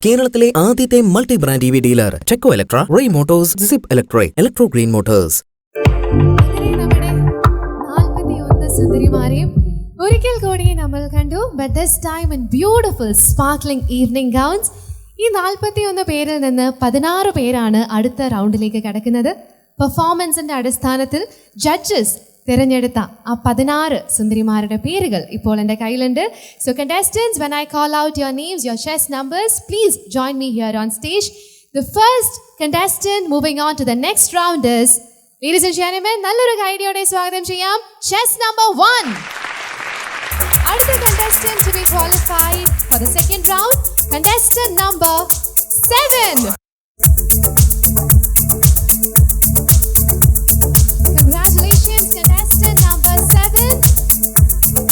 കേരളത്തിലെ ആദ്യത്തെ multi brand EV dealer Techo Electra, Ray Motors, Zip Electric, Electro Green Motors. നമ്മുടെ 41 സുന്ദരിമാരെയും ഒരിക്കൽ കൂടി നമ്മൾ കണ്ടു. But this time in beautiful sparkling evening gowns. ഈ 41 പേരിൽ നിന്ന് 16 പേരാണ് അടുത്ത റൗണ്ടിലേക്ക് കടക്കുന്നത്. പെർഫോമൻസിന്റെ അടിസ്ഥാനത്തിൽ ജഡ്ജസ് തിരഞ്ഞെടുത്ത ആ 16 സുന്ദരിമാരുടെ പേരുകൾ ഇപ്പോൾ എൻ്റെ കയ്യിലുണ്ട്. So contestants, when I call out your names, your chess numbers, please join me here on stage. The first contestant moving on to the next round is, ladies and gentlemen, നല്ലൊരു കൈഡിയോടെ സ്വാഗതം ചെയ്യാം chess number 1. അടുത്ത contestant to be qualified for the second round, contestant number 7. Congratulations, contestant number 7.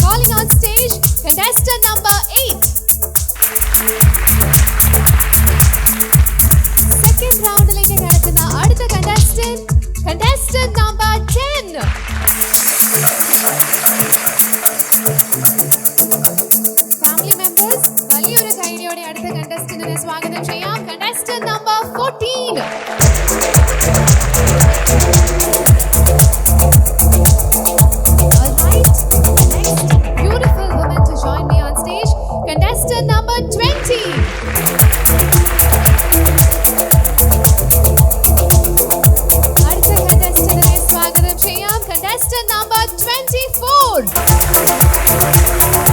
Calling on stage, contestant number 8. Second roundലേക്ക് കടക്കുന്ന അടുത്ത contestant, contestant number 10. Family members, വലിയൊരു കൈഡിയോടെ അടുത്ത contestantനെ സ്വാഗതം ചെയ്യാം contestant number 14. Contestant number 20. അടുത്ത contestant-നെ സ്വാഗതം ചെയ്യാം contestant number 24.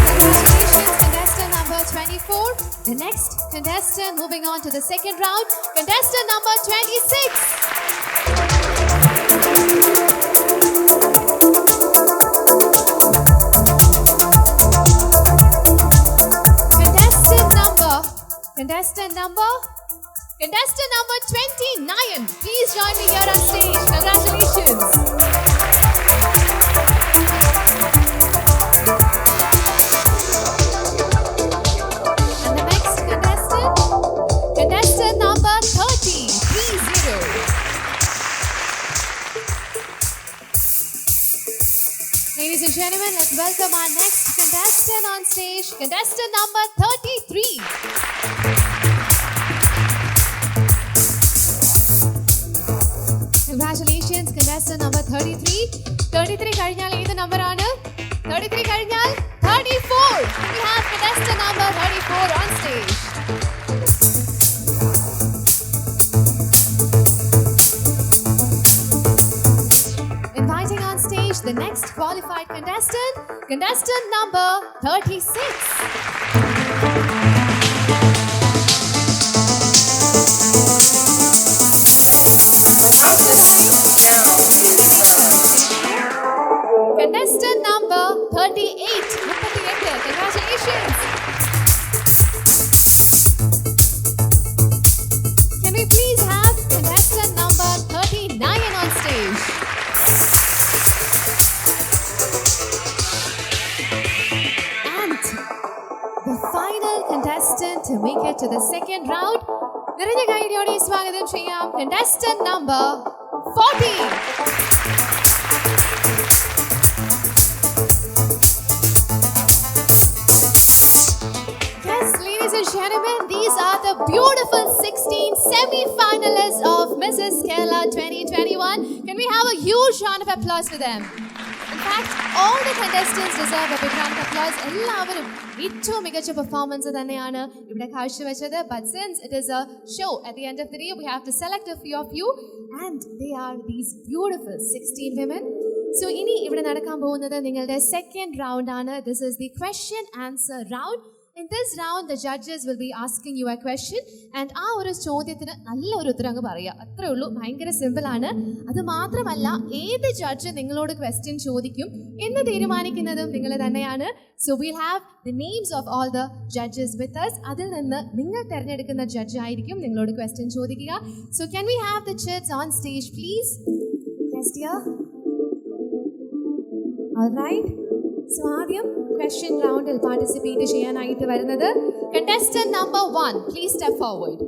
Congratulations, contestant number 24. The next contestant moving on to the second round, contestant number 26. Contestant number 29. Please join me here on stage. Congratulations. And the next contestant, contestant number 30. Ladies and gentlemen, let's welcome our next contestant on stage, contestant number 33. Congratulations, contestant number 33. 33 കഴിഞ്ഞാൽ ഏത് number ആണ്? 33 കഴിഞ്ഞാൽ 34. We have contestant number 34 on stage. Inviting on stage the next qualified contestant, contestant number 36. Contestant number 38. Congratulations. Can we please have contestant number 39 on stage? And the final contestant to make it to the second round, നിറഞ്ഞ കൈഡിയോടെ സ്വാഗതം ചെയ്യാം contestant number 40. Gentlemen, these are the beautiful 16 semi-finalists of Mrs. Kerala 2021. Can we have a huge round of applause for them? In fact, all the contestants deserve a big round of applause. എല്ലാവരും ഏറ്റവും മികച്ച performance തന്നെയാണ് ഇവിടെ കാഴ്ചവെച്ചത്. But since it is a show, at the end of the day, we have to select a few of you, and they are these beautiful 16 women. So ഇനി ഇവിടെ നടക്കാൻ പോകുന്നത് നിങ്ങളുടെ സെക്കൻഡ് റൗണ്ട് ആണ്. This is the question answer round. In this round, the judges will be asking you a question, and ആ ഒരു ചോദ്യത്തിന് നല്ലൊരു ഉത്തരം അങ്ങ് പറയുക. അത്രേ ഉള്ളൂ, ഭയങ്കര സിമ്പിൾ ആണ്. അത് മാത്രമല്ല, ഏത് ജഡ്ജ് നിങ്ങളോട് ക്വസ്റ്റ്യൻ ചോദിക്കും എന്ന് തീരുമാനിക്കുന്നതും നിങ്ങൾ തന്നെയാണ്. So we'll have the names of all the judges with us. അതിൽ നിന്ന് നിങ്ങൾ തിരഞ്ഞെടുക്കുന്ന ജഡ്ജ് ആയിരിക്കും നിങ്ങളോട് ക്വസ്റ്റ്യൻ ചോദിക്കുക. So can we have the judges on stage, please? Yes, dear. All right. So ആദ്യം question റൗണ്ടിൽ പാർട്ടിസിപ്പേറ്റ് ചെയ്യാനായിട്ട് വരുന്നത് contestant number 1. Please step forward.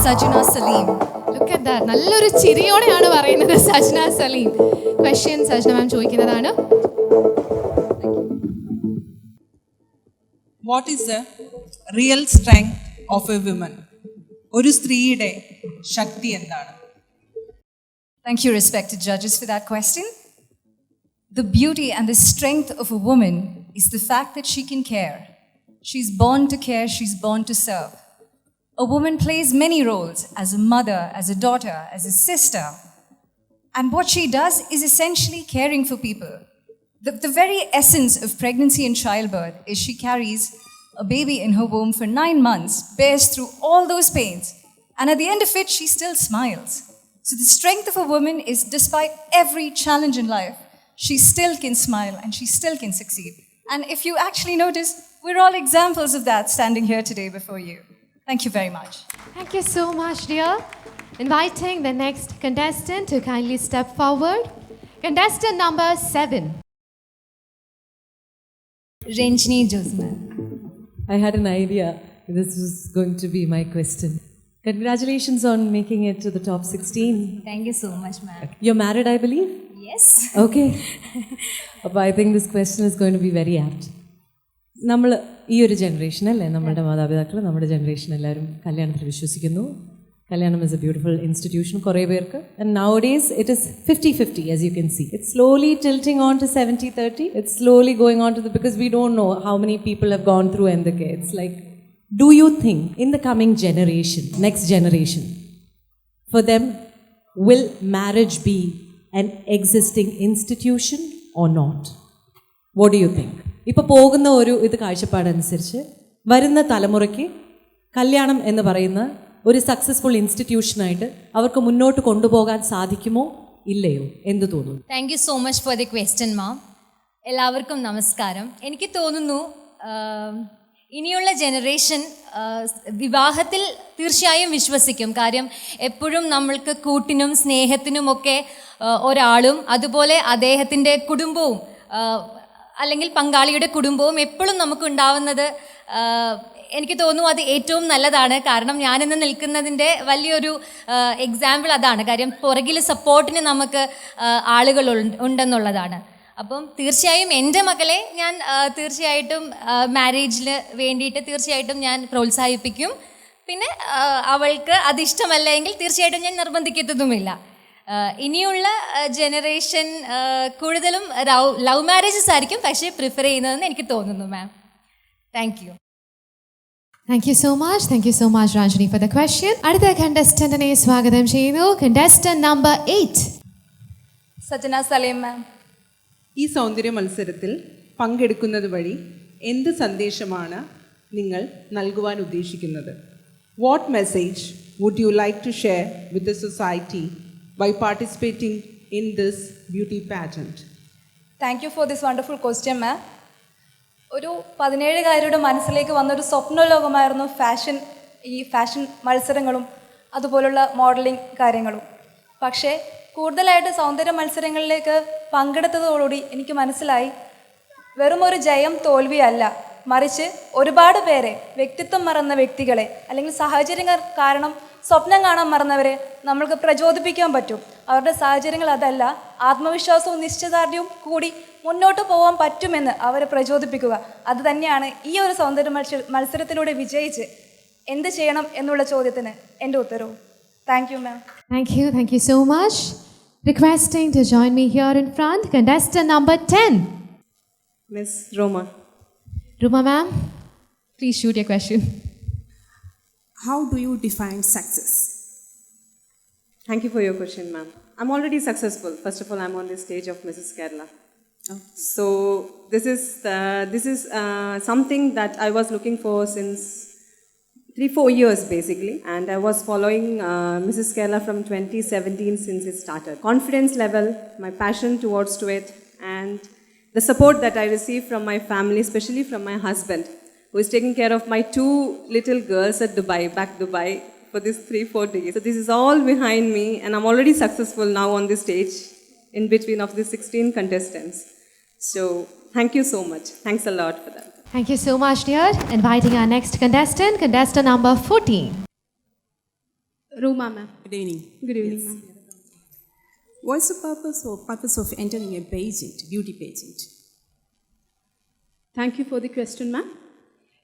Sajna Saleem. Look at that. നല്ലൊരു ചിരിയോടെയാണ് പറയുന്നത് സജ്ന സലീം. Question സജ്ന മാം ചോദിക്കുന്നതാണ്. What is the real strength of a woman? ഒരു സ്ത്രീയുടെ ശക്തി എന്താണ്? Thank you, respected judges, for that question. The beauty and the strength of a woman is the fact that she can care. She's born to care, she's born to serve. A woman plays many roles as a mother, as a daughter, as a sister. And what she does is essentially caring for people. The very essence of pregnancy and childbirth is she carries a baby in her womb for 9 months, bears through all those pains, and at the end of it, she still smiles. So the strength of a woman is, despite every challenge in life, she still can smile and she still can succeed. And if you actually notice, we're all examples of that standing here today before you. Thank you very much. Thank you so much, dear. Inviting the next contestant to kindly step forward. Contestant number 7. Ranjini Josman. I had an idea this was going to be my question. Congratulations on making it to the top 16. Thank you so much, ma'am. You're married, I believe? Yes. Okay. അപ്പോൾ I think this question is going to be very apt. നമ്മൾ ഈ ഒരു generation അല്ലേ, നമ്മുടെ മാതാപിതാക്കൾ, നമ്മുടെ generation എല്ലാവരും കല്യാണത്തിൽ വിശ്വസിക്കുന്നു. കല്യാണം is a beautiful institution കുറേ പേർക്ക്. And nowadays it is 50-50, as you can see. It's slowly tilting on to 70-30. It's slowly going on to because we don't know how many people have gone through NDK. It's like, do you think in the coming generation, next generation, for them, will marriage be an existing institution or not? What do you think? ഇപ്പോൾ പോകുന്ന ഒരു കാഴ്ചപ്പാടനുസരിച്ച് വരുന്ന തലമുറയ്ക്ക് കല്യാണം എന്ന് പറയുന്ന ഒരു successful ഇൻസ്റ്റിറ്റ്യൂഷനായിട്ട് അവർക്ക് മുന്നോട്ട് കൊണ്ടുപോകാൻ സാധിക്കുമോ ഇല്ലയോ, എന്ത് തോന്നുന്നു? Thank you so much for the question, ma'am. എല്ലാവർക്കും നമസ്കാരം. എനിക്ക് തോന്നുന്നു ഇനിയുള്ള ജനറേഷൻ വിവാഹത്തിൽ തീർച്ചയായും വിശ്വസിക്കും. കാര്യം എപ്പോഴും നമ്മൾക്ക് കൂട്ടിനും സ്നേഹത്തിനുമൊക്കെ ഒരാളും അതുപോലെ അദ്ദേഹത്തിൻ്റെ കുടുംബവും അല്ലെങ്കിൽ പങ്കാളിയുടെ കുടുംബവും എപ്പോഴും നമുക്ക് ഉണ്ടാവുന്നത് എനിക്ക് തോന്നുന്നു അത് ഏറ്റവും നല്ലതാണ്. കാരണം ഞാനിന്ന് നിൽക്കുന്നതിൻ്റെ വലിയൊരു എക്സാമ്പിൾ അതാണ്. കാര്യം പുറകിൽ സപ്പോർട്ടിന് നമുക്ക് ആളുകൾ ഉണ്ടെന്നുള്ളതാണ്. അപ്പം തീർച്ചയായും എൻ്റെ മകളെ ഞാൻ തീർച്ചയായിട്ടും മാരേജിൽ വേണ്ടിയിട്ട് തീർച്ചയായിട്ടും ഞാൻ പ്രോത്സാഹിപ്പിക്കും. പിന്നെ അവൾക്ക് അതിഷ്ടമല്ല എങ്കിൽ തീർച്ചയായിട്ടും ഞാൻ നിർബന്ധിക്കത്തതുമില്ല. ഇനിയുള്ള ജനറേഷൻ കൂടുതലും ലവ് മാരേജസ് ആയിരിക്കും പക്ഷേ പ്രിഫർ ചെയ്യുന്നതെന്ന് എനിക്ക് തോന്നുന്നു, ma'am. Thank you. Thank you so much. Thank you so much, Ranjini, for the question. അടുത്ത കണ്ടസ്റ്റന്റിനെ സ്വാഗതം ചെയ്യുന്നു. Contestant number 8. സജന സലീം, മാം. ഈ സൗന്ദര്യ മത്സരത്തിൽ പങ്കെടുക്കുന്നത് വഴി എന്ത് സന്ദേശമാണ് നിങ്ങൾ നൽകുവാൻ ഉദ്ദേശിക്കുന്നത്? What message would you like to share with the society by participating in this beauty pageant? Thank you for this wonderful question, ma'am. ഒരു 17-കാരിയുടെ മനസ്സിലേക്ക് വന്നൊരു സ്വപ്ന ലോകമായിരുന്നു ഫാഷൻ മത്സരങ്ങളും അതുപോലുള്ള മോഡലിംഗ് കാര്യങ്ങളും. പക്ഷേ കൂടുതലായിട്ട് സൗന്ദര്യ മത്സരങ്ങളിലേക്ക് പങ്കെടുത്തതോടുകൂടി എനിക്ക് മനസ്സിലായി വെറും ഒരു ജയം തോൽവിയല്ല, മറിച്ച് ഒരുപാട് പേരെ, വ്യക്തിത്വം മറന്ന വ്യക്തികളെ അല്ലെങ്കിൽ സാഹചര്യങ്ങൾ കാരണം സ്വപ്നം കാണാൻ മറന്നവരെ നമ്മൾക്ക് പ്രചോദിപ്പിക്കാൻ പറ്റും. അവരുടെ സാഹചര്യങ്ങൾ അതല്ല, ആത്മവിശ്വാസവും നിശ്ചയദാർഢ്യവും കൂടി മുന്നോട്ട് പോകാൻ പറ്റുമെന്ന് അവരെ പ്രചോദിപ്പിക്കുക. അത് തന്നെയാണ് ഈ ഒരു സൗന്ദര്യ മത്സരത്തിലൂടെ വിജയിച്ച് എന്ത് ചെയ്യണം എന്നുള്ള ചോദ്യത്തിന് എൻ്റെ ഉത്തരവും. Thank you, ma'am. Thank you so much. Requesting to join me here in front, contestant number 10. Miss Roma. Ruma, ma'am, please shoot your question. How do you define success? Thank you for your question, ma'am. I'm already successful. First of all, I'm on the stage of Mrs. Kerala. Oh. So this is something that I was looking for since 3-4 years basically, and I was following Mrs. Kerala from 2017 since it started. Confidence level, my passion towards to it, and the support that I received from my family, especially from my husband, who is taking care of my 2 little girls at back Dubai for these 3-4 days. So this is all behind me, and I'm already successful now on this stage in between of the 16 contestants. So thank you so much. Thanks a lot for that. Thank you so much, dear. Inviting our next contestant, contestant number 14. Ruma, ma'am. Good evening. Good evening, Yes. ma'am. What's the purpose of entering a beauty pageant? Thank you for the question, ma'am.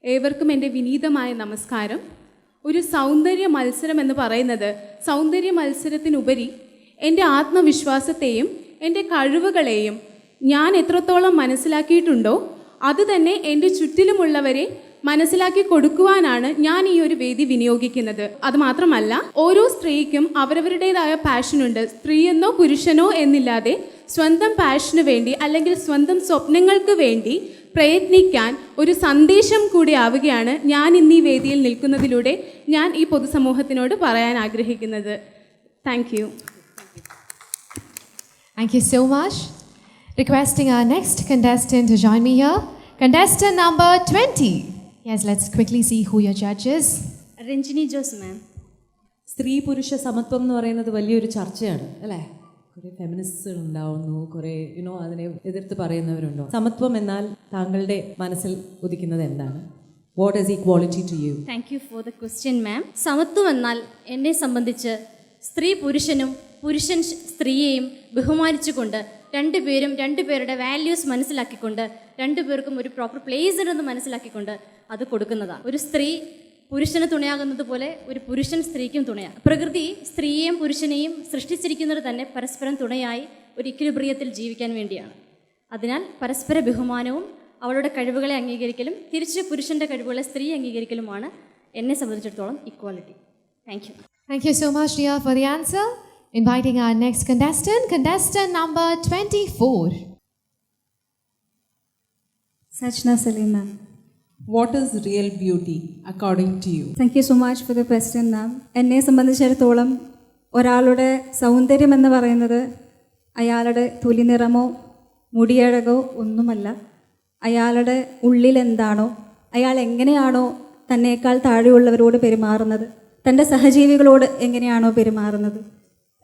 ഏവർക്കും എൻ്റെ വിനീതമായ നമസ്കാരം. ഒരു സൗന്ദര്യ മത്സരം എന്ന് പറയുന്നത് സൗന്ദര്യ മത്സരത്തിനുപരി എൻ്റെ ആത്മവിശ്വാസത്തെയും എൻ്റെ കഴിവുകളെയും ഞാൻ എത്രത്തോളം മനസ്സിലാക്കിയിട്ടുണ്ടോ അത് തന്നെ എൻ്റെ ചുറ്റിലുമുള്ളവരെ മനസ്സിലാക്കി കൊടുക്കുവാനാണ് ഞാൻ ഈ ഒരു വേദി വിനിയോഗിക്കുന്നത്. അതുമാത്രമല്ല, ഓരോ സ്ത്രീക്കും അവരവരുടേതായ പാഷനുണ്ട്. സ്ത്രീയെന്നോ പുരുഷനോ എന്നില്ലാതെ സ്വന്തം പാഷന് വേണ്ടി അല്ലെങ്കിൽ സ്വന്തം സ്വപ്നങ്ങൾക്ക് വേണ്ടി പ്രയത്നിക്കാൻ ഒരു സന്ദേശം കൂടി ആവുകയാണ് ഞാൻ ഇന്ന് ഈ വേദിയിൽ നിൽക്കുന്നതിലൂടെ ഞാൻ ഈ പൊതുസമൂഹത്തിനോട് പറയാൻ ആഗ്രഹിക്കുന്നത്. Thank you. Thank you so much. Requesting our next contestant to join me here. Contestant number 20. Yes, let's quickly see who your judge is. Ranjini Jose ma'am. സ്ത്രീ പുരുഷ സമത്വം എന്ന് പറയുന്നത് വലിയൊരു ചർച്ചയാണ് അല്ലേ? കുറേ ഫെമിനിസ്റ്റുകൾ ഉണ്ടാവുന്നു, കുറേ അതിനെ എതിർത്ത് പറയുന്നവരുണ്ടോ. സമത്വം എന്നാൽ താങ്കളുടെ മനസ്സിൽ ഉദിക്കുന്നത് എന്താണ്? What is equality to you? Thank you for the question ma'am. സമത്വം എന്നാൽ എന്നെ സംബന്ധിച്ച് സ്ത്രീ പുരുഷനും പുരുഷൻ സ്ത്രീയെയും ബഹുമാനിച്ചുകൊണ്ട് രണ്ടുപേരും രണ്ടുപേരുടെ വാല്യൂസ് മനസ്സിലാക്കിക്കൊണ്ട് രണ്ടുപേർക്കും ഒരു പ്രോപ്പർ പ്ലേസ് ഉണ്ടെന്ന് മനസ്സിലാക്കിക്കൊണ്ട് അത് കൊടുക്കുന്നതാണ്. ഒരു സ്ത്രീ പുരുഷന് തുണയാകുന്നത് പോലെ ഒരു പുരുഷൻ സ്ത്രീക്കും തുണയാണ്. പ്രകൃതി സ്ത്രീയെയും പുരുഷനെയും സൃഷ്ടിച്ചിരിക്കുന്നത് തന്നെ പരസ്പരം തുണയായി ഒരു ഇക്വിലിബ്രിയത്തിൽ ജീവിക്കാൻ വേണ്ടിയാണ്. അതിനാൽ പരസ്പര ബഹുമാനവും അവളുടെ കഴിവുകളെ അംഗീകരിക്കലും തിരിച്ച് പുരുഷൻ്റെ കഴിവുകളെ സ്ത്രീ അംഗീകരിക്കലുമാണ് എന്നെ സംബന്ധിച്ചിടത്തോളം equality. Thank you. Thank you so much, Ria, for the answer. Inviting our next contestant, contestant number 24. Sachna Salim ma'am. What is real beauty according to you? Thank you so much for the question ma'am. എന്നെ സംബന്ധിച്ചിടത്തോളം ഒരാളുടെ സൗന്ദര്യം എന്ന് പറയുന്നത് അയാളുടെ തൊലിനിറമോ മുടിയഴകോ ഒന്നുമല്ല. അയാളുടെ ഉള്ളിൽ എന്താണോ, അയാൾ എങ്ങനെയാണോ തന്നേക്കാൾ താഴെയുള്ളവരോട് പെരുമാറുന്നത്, തൻ്റെ സഹജീവികളോട് എങ്ങനെയാണോ പെരുമാറുന്നത്,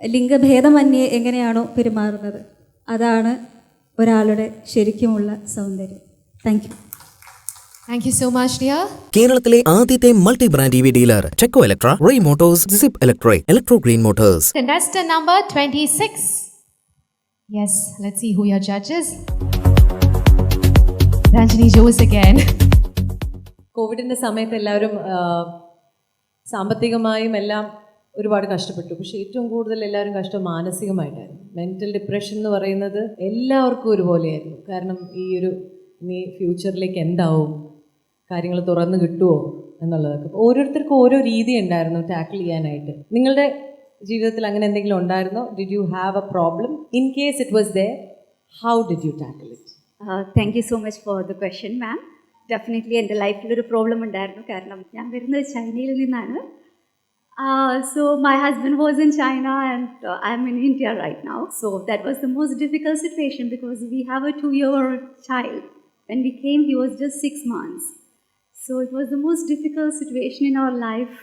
ലിംഗഭേദമന്യേ എങ്ങനെയാണോ പെരുമാറുന്നത്, അതാണ് ഒരാളുടെ ശരിക്കുമുള്ള സൗന്ദര്യം. Thank you. Thank you so much, Ria. കേരളത്തിലെ ആദ്യത്തെ മൾട്ടി ബ്രാൻഡ് EV ഡീലർ ചെക്കോ Electra, Ray Motors, Zip Electric, Electro Green Motors. Contestant number 26. Yes, let's see who your judge is. Ranjini Jose again. കോവിഡിൻ്റെ സമയത്ത് എല്ലാവരും സാമ്പത്തികമായും എല്ലാം ഒരുപാട് കഷ്ടപ്പെട്ടു. പക്ഷേ ഏറ്റവും കൂടുതൽ എല്ലാവരും കഷ്ടം മാനസികമായിട്ടായിരുന്നു. മെൻ്റൽ ഡിപ്രഷൻ എന്ന് പറയുന്നത് എല്ലാവർക്കും ഒരുപോലെയായിരുന്നു. കാരണം ഇനി ഫ്യൂച്ചറിലേക്ക് എന്താവും, കാര്യങ്ങൾ തുറന്നു കിട്ടുമോ എന്നുള്ളതൊക്കെ. ഓരോരുത്തർക്കും ഓരോ രീതി ഉണ്ടായിരുന്നു ടാക്കിൾ ചെയ്യാനായിട്ട്. നിങ്ങളുടെ ജീവിതത്തിൽ അങ്ങനെ എന്തെങ്കിലും ഉണ്ടായിരുന്നോ? Did you have A problem? In case it was there, how did you tackle it? Thank you so much four the question ma'am. Definitely എൻ്റെ ലൈഫിലൊരു പ്രോബ്ലം ഉണ്ടായിരുന്നു. കാരണം ഞാൻ വരുന്നത് ചൈനയിൽ നിന്നാണ്. So my husband was in China and I'm in India right now. So that was the most difficult situation because we have a 2-year-old child. When we came, he was just 6 months. So it was the most difficult situation in our life,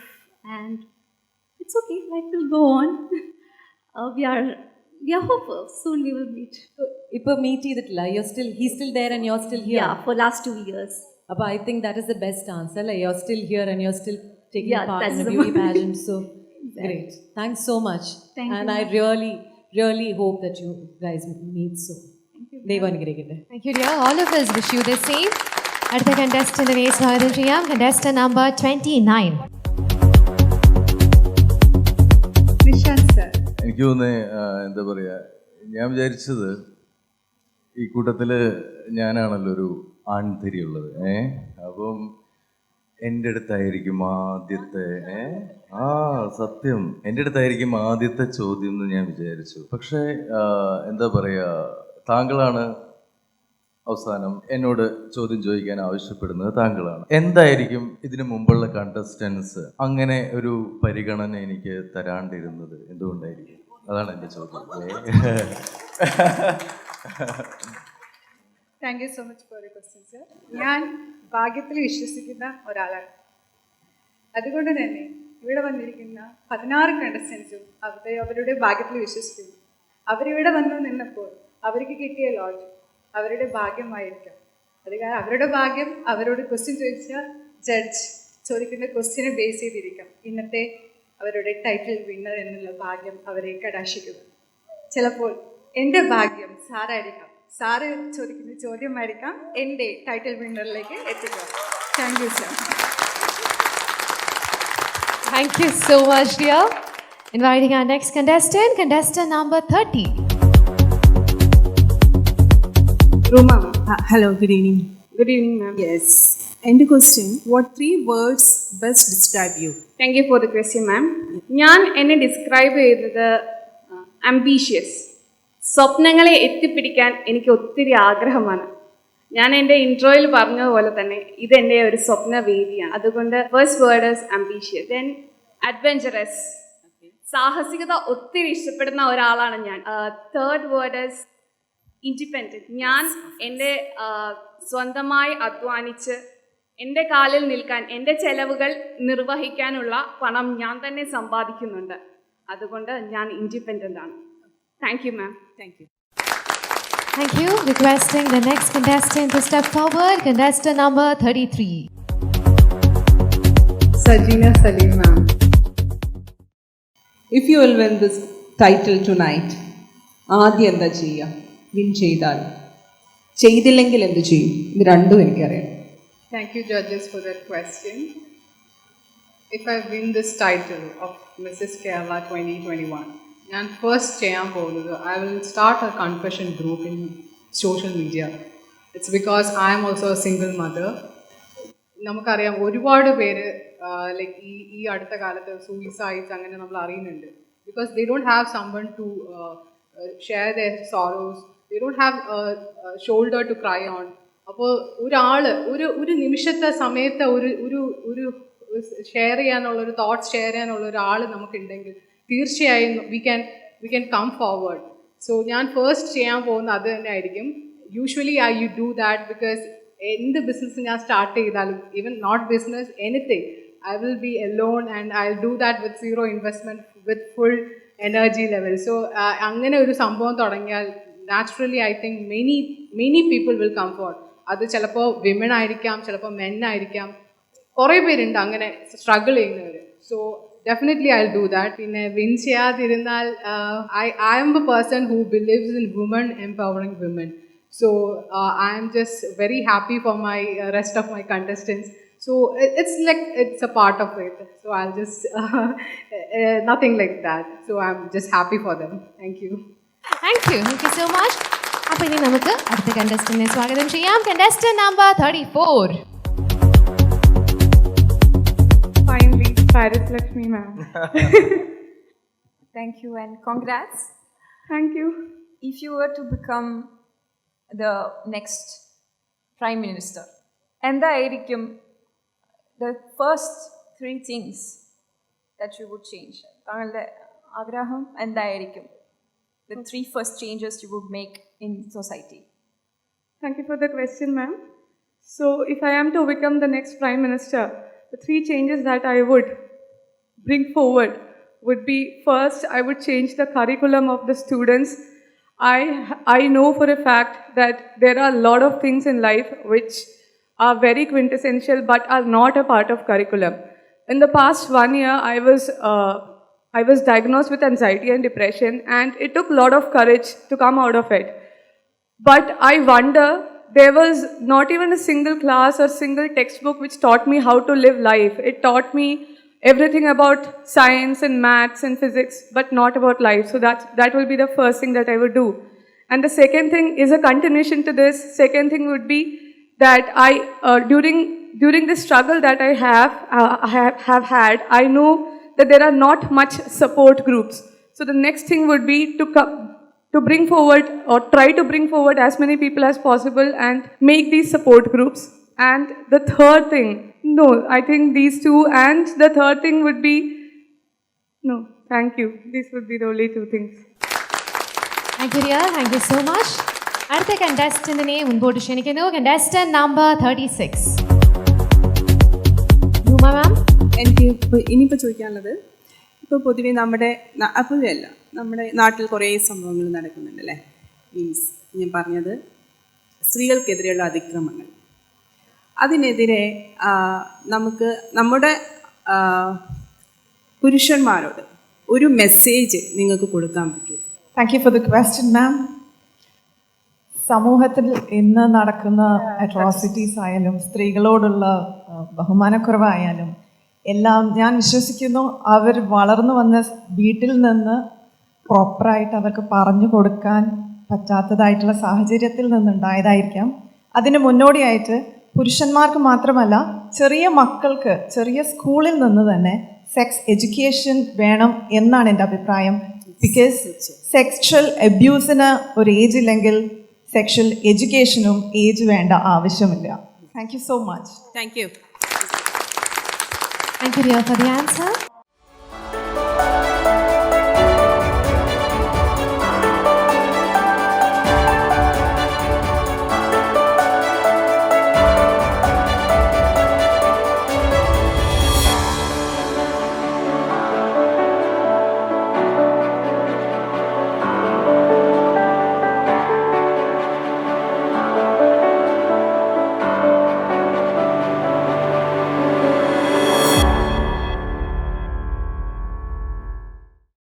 and it's okay, life will go on. We are hopeful. Soon we will meet. ഇപ്പോൾ meet ചെയ്തിട്ടില്ല? he's still there and you're still here? Yeah, for last 2 years. അപ്പോൾ I think that is the best answer. Like, you're still here and you're still taking part that's in a the beauty one. pageant. So great. Thanks so much. Thank and you. I really, really hope that you guys meet soon. ദൈവം അനുഗ്രഹിക്കട്ടെ. Thank you, Ria. All of us wish you the same. അടുത്ത കണ്ടസ്റ്റന്റിനെ സ്വാഗതം ചെയ്യാം. Contestant number 29. എനിക്ക് തോന്നുന്നത് എന്താ പറയുക, ഞാൻ വിചാരിച്ചത് ഈ കൂട്ടത്തിൽ ഞാനാണല്ലോ ഒരു ആൺതിരിയുള്ളത്. അപ്പം എൻ്റെ അടുത്തായിരിക്കും ആദ്യത്തെ സത്യം എൻ്റെ അടുത്തായിരിക്കും ആദ്യത്തെ ചോദ്യം എന്ന് ഞാൻ വിചാരിച്ചു. പക്ഷേ എന്താ പറയുക, താങ്കളാണ് അവസാനം എന്നോട് ചോദ്യം ചോദിക്കാൻ ആവശ്യപ്പെടുന്നത്. താങ്കളാണ്. എന്തായിരിക്കും ഇതിനു മുമ്പുള്ള കണ്ടസ്റ്റൻസ് അങ്ങനെ ഒരു പരിഗണന എനിക്ക് തരാണ്ടിരുന്നത് എന്തുകൊണ്ടായിരിക്കും? അതാണ് എൻ്റെ ചോദ്യം. Thank you so much for your question sir. ഞാൻ ഭാഗ്യത്തിൽ വിശ്വസിക്കുന്ന ഒരാളാണ്. അതുകൊണ്ട് തന്നെ ഇവിടെ വന്നിരിക്കുന്ന 16 കണ്ടസ്റ്റൻസും അവരുടെ ഭാഗ്യത്തിൽ വിശ്വസിക്കുന്നു. അവരിവിടെ വന്നു നിന്നപ്പോൾ അവർക്ക് കിട്ടിയ ലോട്ട് അവരുടെ ഭാഗ്യമായിരിക്കാം. അത് കാരണം അവരുടെ ഭാഗ്യം അവരോട് ക്വസ്റ്റ്യൻ ചോദിച്ചാൽ ജഡ്ജ് ചോദിക്കുന്ന ക്വസ്റ്റ്യനെ ബേസ് ചെയ്തിരിക്കാം ഇന്നത്തെ അവരുടെ ടൈറ്റിൽ വിന്നർ എന്നുള്ള ഭാഗ്യം അവരെ കടാക്ഷിക്കുക. ചിലപ്പോൾ എൻ്റെ ഭാഗ്യം സാറായിരിക്കാം. സാറ് ചോദിക്കുന്ന ചോദ്യമായിരിക്കാം എൻ്റെ ടൈറ്റിൽ വിന്നറിലേക്ക് എത്തിക്കുക. Thank you, sir. Thank you so much, dear. Inviting our next contestant, contestant number 30. Roma. Hello, good evening. Good evening, ma'am. Yes. And the question, what 3 words best describe you? Thank you for the question, ma'am. ഞാൻ എന്നെ describe ചെയ്തത് ambitious. സ്വപ്നങ്ങളെ എത്തിപ്പിടിക്കാൻ എനിക്ക് ഒത്തിരി ആഗ്രഹമാണ്. ഞാൻ എൻ്റെ ഇൻട്രോയിൽ പറഞ്ഞതുപോലെ തന്നെ ഇതെൻ്റെ ഒരു സ്വപ്ന വേദിയാണ്. അതുകൊണ്ട് first word is ambitious. Then adventurous, സാഹസികത ഒത്തിരി ഇഷ്ടപ്പെടുന്ന ഒരാളാണ് ഞാൻ. Third word is independent. ഞാൻ എൻ്റെ സ്വന്തമായി അധ്വാനിച്ച് എൻ്റെ കാലിൽ നിൽക്കാൻ, എൻ്റെ ചെലവുകൾ നിർവഹിക്കാനുള്ള പണം ഞാൻ തന്നെ സമ്പാദിക്കുന്നുണ്ട്. അതുകൊണ്ട് ഞാൻ ഇൻഡിപെൻഡൻ്റ് ആണ്. Thank you ma'am. Thank you. Thank you. Requesting the next contestant to step forward, contestant number 33. Sajina Salim, ma'am. If you will win this title tonight, ആദ്യം എന്താ ചെയ്യുക? വിൻ ചെയ്താൽ, ചെയ്തില്ലെങ്കിൽ എന്ത് ചെയ്യും? ഇത് രണ്ടും എനിക്കറിയാം. Thank you, judges, for that question. If I win this title of Mrs. Kerala 2021, ഞാൻ ഫസ്റ്റ് ചെയ്യാൻ പോകുന്നത് I will start a confession group in social media. It's because I am also a single mother. നമുക്കറിയാം ഒരുപാട് പേര് like ഈ അടുത്ത കാലത്ത് suicides അങ്ങനെ നമ്മൾ അറിയുന്നുണ്ട്. Because they don't have someone to share their sorrows. They don't have a shoulder to cry on. അപ്പോൾ ഒരു നിമിഷത്തെ സമയത്ത് ഒരു ഷെയർ ചെയ്യാനുള്ള ഒരു തോട്ട്സ് ഷെയർ ചെയ്യാനുള്ള ഒരാൾ നമുക്കുണ്ടെങ്കിൽ തീർച്ചയായും we can come forward. So ഞാൻ ഫസ്റ്റ് ചെയ്യാൻ പോകുന്ന അത് തന്നെ ആയിരിക്കും. Usually you do that because എന്ത് ബിസിനസ് ഞാൻ സ്റ്റാർട്ട് ചെയ്താലും, even not business, anything, I will be alone and I will do that with zero investment, with full energy level. So അങ്ങനെ ഒരു സംഭവം തുടങ്ങിയാൽ naturally I think many people will come forward. അത് ചിലപ്പോൾ women ആയിരിക്കാം, ചിലപ്പോൾ men ആയിരിക്കാം, കുറേ പേരുണ്ട് അങ്ങനെ സ്ട്രഗിൾ ചെയ്യുന്നവർ. So definitely I'll do that. പിന്നെ win ചെയ്യാതിരുന്നാൽ I am a person who believes in women empowering women. So I am just very happy for my rest of my contestants. So it's a part of it. So I'll just nothing like that. So I'm just happy for them. Thank you. Thank you so much. അപ്പോൾ ഇനി നമുക്ക് അടുത്ത കണ്ടസ്റ്റന്റിനെ സ്വാഗതം ചെയ്യാം. Contestant number 34. Finally, Paris Lakshmi ma'am. Thank you and congrats. Thank you. If you were to become the next Prime Minister, എന്തായിരിക്കും the first 3 things that you would change? താങ്കളുടെ ആഗ്രഹം എന്തായിരിക്കും? The 3 first changes you would make in society. Thank you for the question, ma'am. So, if I am to become the next Prime Minister, the 3 changes that I would bring forward would be, first, I would change the curriculum of the students. I know for a fact that there are a lot of things in life which are very quintessential but are not a part of curriculum. In the past 1 year, I was diagnosed with anxiety and depression, and it took a lot of courage to come out of it. But I wonder, there was not even a single class or single textbook which taught me how to live life. It taught me everything about science and maths and physics, but not about life. So that will be the first thing that I would do. And the second thing is a continuation to this. Second thing would be that during the struggle that I have had, I know that there are not much support groups. So the next thing would be to bring forward or try to bring forward as many people as possible and make these support groups. And the third thing, no, I think these 2, and the third thing would be, no, thank you. These would be the only 2 things. Thank you, dear. Thank you so much. അടുത്ത കണ്ടസ്റ്റന്റിനെ മുൻപോട്ട് ക്ഷണിക്കുന്നു. Contestant number 36. രൂപ മാം. എനിക്ക് ഇനിയിപ്പോൾ ചോദിക്കാനുള്ളത്, ഇപ്പോൾ പൊതുവെ നമ്മുടെ നാട്ടിൽ കുറേ സംഭവങ്ങൾ നടക്കുന്നുണ്ടല്ലേ. മീൻസ് ഞാൻ പറഞ്ഞത് സ്ത്രീകൾക്കെതിരെയുള്ള അതിക്രമങ്ങൾ. അതിനെതിരെ നമുക്ക് നമ്മുടെ പുരുഷന്മാരോട് ഒരു മെസ്സേജ് നിങ്ങൾക്ക് കൊടുക്കാൻ പറ്റുമോ? Thank you for the question ma'am. സമൂഹത്തിൽ ഇന്ന് നടക്കുന്ന അട്രോസിറ്റീസ് ആയാലും സ്ത്രീകളോടുള്ള ബഹുമാനക്കുറവായാലും എല്ലാം ഞാൻ വിശ്വസിക്കുന്നു അവർ വളർന്നു വന്ന വീട്ടിൽ നിന്ന് പ്രോപ്പറായിട്ട് അവർക്ക് പറഞ്ഞു കൊടുക്കാൻ പറ്റാത്തതായിട്ടുള്ള സാഹചര്യത്തിൽ നിന്നുണ്ടായതായിരിക്കാം. അതിന് മുന്നോടിയായിട്ട് പുരുഷന്മാർക്ക് മാത്രമല്ല ചെറിയ മക്കൾക്ക് ചെറിയ സ്കൂളിൽ നിന്ന് തന്നെ സെക്സ് എഡ്യൂക്കേഷൻ വേണം എന്നാണ് എൻ്റെ അഭിപ്രായം. ബിക്കോസ് സെക്ഷ്വൽ അബ്യൂസിന് ഒരു ഏജ് ഇല്ലെങ്കിൽ സെക്ഷൽ എഡ്യൂക്കേഷനും ഏജ് വേണ്ട ആവശ്യമില്ല. Thank you so much. Thank you. Thank you, Ria, for the answer.